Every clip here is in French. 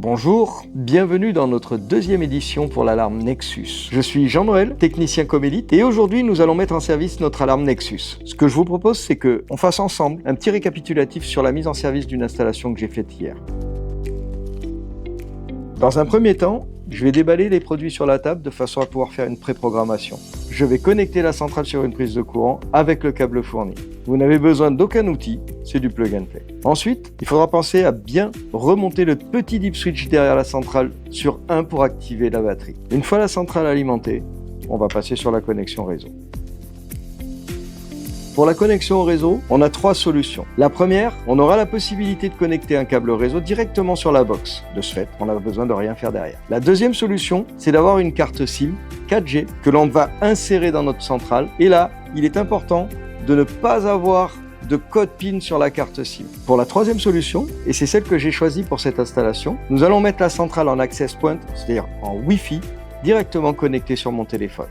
Bonjour, bienvenue dans notre deuxième édition pour l'alarme Nexus. Je suis Jean-Noël, technicien Comélite, et aujourd'hui nous allons mettre en service notre alarme Nexus. Ce que je vous propose, c'est qu'on fasse ensemble un petit récapitulatif sur la mise en service d'une installation que j'ai faite hier. Dans un premier temps, je vais déballer les produits sur la table de façon à pouvoir faire une pré-programmation. Je vais connecter la centrale sur une prise de courant avec le câble fourni. Vous n'avez besoin d'aucun outil, c'est du plug and play. Ensuite, il faudra penser à bien remonter le petit dip switch derrière la centrale sur 1 pour activer la batterie. Une fois la centrale alimentée, on va passer sur la connexion réseau. Pour la connexion au réseau, on a 3 solutions. La première, on aura la possibilité de connecter un câble réseau directement sur la box. De ce fait, on n'a besoin de rien faire derrière. La deuxième solution, c'est d'avoir une carte SIM 4G que l'on va insérer dans notre centrale. Et là, il est important de ne pas avoir de code PIN sur la carte SIM. Pour la troisième solution, et c'est celle que j'ai choisie pour cette installation, nous allons mettre la centrale en access point, c'est-à-dire en Wi-Fi, directement connectée sur mon téléphone.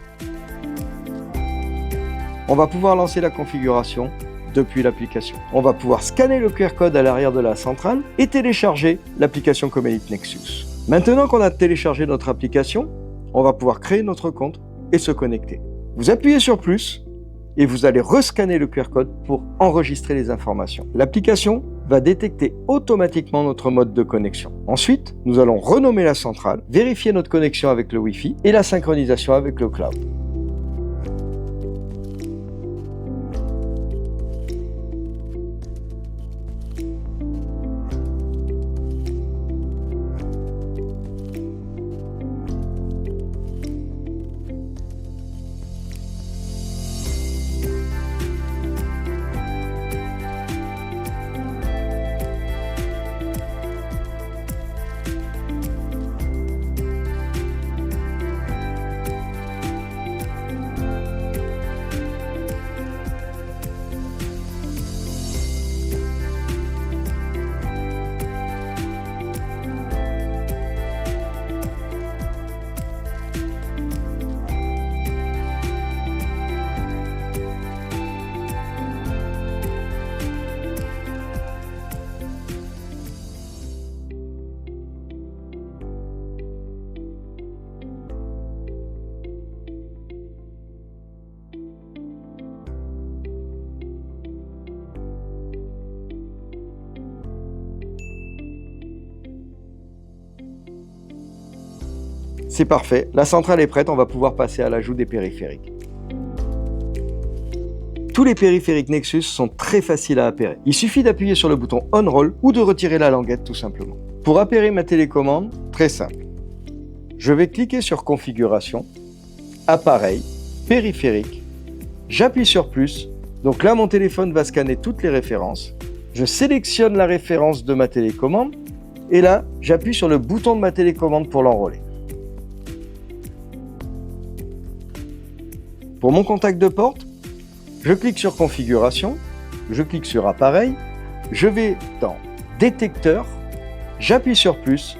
On va pouvoir lancer la configuration depuis l'application. On va pouvoir scanner le QR code à l'arrière de la centrale et télécharger l'application Comélite Nexus. Maintenant qu'on a téléchargé notre application, on va pouvoir créer notre compte et se connecter. Vous appuyez sur plus et vous allez rescanner le QR code pour enregistrer les informations. L'application va détecter automatiquement notre mode de connexion. Ensuite, nous allons renommer la centrale, vérifier notre connexion avec le Wi-Fi et la synchronisation avec le cloud. C'est parfait, la centrale est prête, on va pouvoir passer à l'ajout des périphériques. Tous les périphériques Nexus sont très faciles à appairer. Il suffit d'appuyer sur le bouton On-Roll ou de retirer la languette tout simplement. Pour appairer ma télécommande, très simple. Je vais cliquer sur Configuration, Appareil, Périphérique, j'appuie sur plus, donc là mon téléphone va scanner toutes les références. Je sélectionne la référence de ma télécommande et là j'appuie sur le bouton de ma télécommande pour l'enrôler. Pour mon contact de porte, je clique sur Configuration, je clique sur Appareil, je vais dans Détecteur, j'appuie sur plus,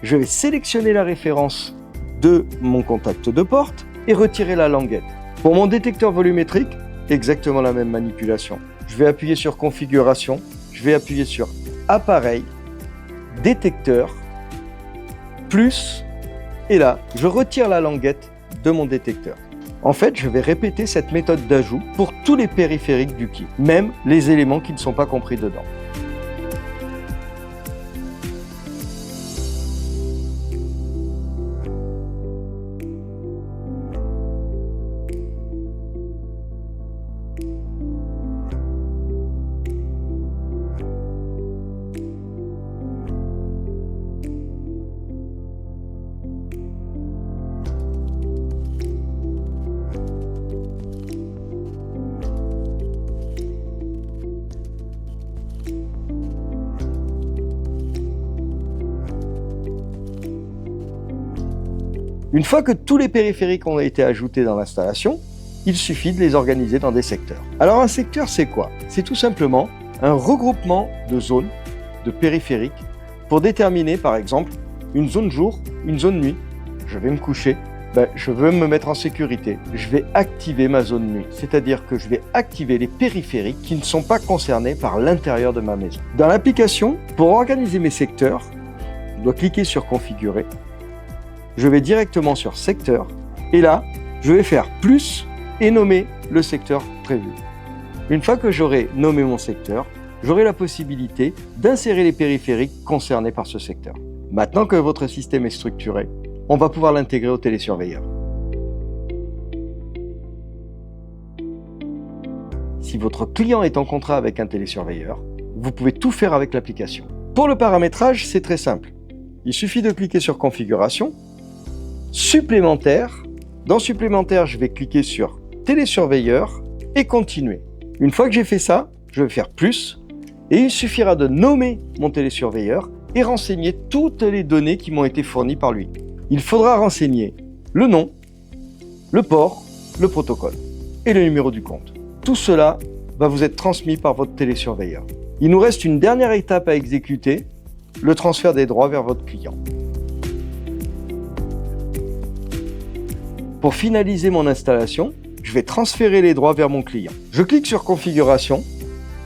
je vais sélectionner la référence de mon contact de porte et retirer la languette. Pour mon détecteur volumétrique, exactement la même manipulation. Je vais appuyer sur Configuration, je vais appuyer sur Appareil, Détecteur, plus, et là, je retire la languette de mon détecteur. En fait, je vais répéter cette méthode d'ajout pour tous les périphériques du kit, même les éléments qui ne sont pas compris dedans. Une fois que tous les périphériques ont été ajoutés dans l'installation, il suffit de les organiser dans des secteurs. Alors un secteur, c'est quoi? C'est tout simplement un regroupement de zones, de périphériques, pour déterminer par exemple une zone jour, une zone nuit. Je vais me coucher, je veux me mettre en sécurité. Je vais activer ma zone nuit, c'est-à-dire que je vais activer les périphériques qui ne sont pas concernés par l'intérieur de ma maison. Dans l'application, pour organiser mes secteurs, je dois cliquer sur configurer. Je vais directement sur secteur et là, je vais faire plus et nommer le secteur prévu. Une fois que j'aurai nommé mon secteur, j'aurai la possibilité d'insérer les périphériques concernés par ce secteur. Maintenant que votre système est structuré, on va pouvoir l'intégrer au télésurveilleur. Si votre client est en contrat avec un télésurveilleur, vous pouvez tout faire avec l'application. Pour le paramétrage, c'est très simple. Il suffit de cliquer sur configuration, supplémentaire. Dans supplémentaire, je vais cliquer sur télésurveilleur et continuer. Une fois que j'ai fait ça, je vais faire plus et il suffira de nommer mon télésurveilleur et renseigner toutes les données qui m'ont été fournies par lui. Il faudra renseigner le nom, le port, le protocole et le numéro du compte. Tout cela va vous être transmis par votre télésurveilleur. Il nous reste une dernière étape à exécuter, le transfert des droits vers votre client. Pour finaliser mon installation, je vais transférer les droits vers mon client. Je clique sur configuration,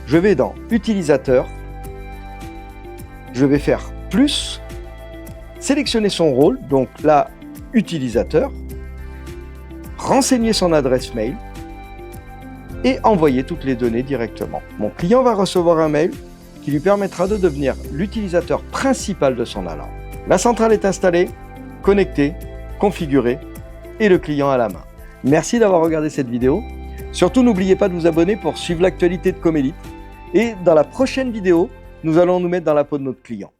je vais dans utilisateur, je vais faire plus, sélectionner son rôle, donc là, utilisateur, renseigner son adresse mail et envoyer toutes les données directement. Mon client va recevoir un mail qui lui permettra de devenir l'utilisateur principal de son alarme. La centrale est installée, connectée, configurée et le client à la main. Merci d'avoir regardé cette vidéo. Surtout, n'oubliez pas de vous abonner pour suivre l'actualité de Comelite. Et dans la prochaine vidéo, nous allons nous mettre dans la peau de notre client.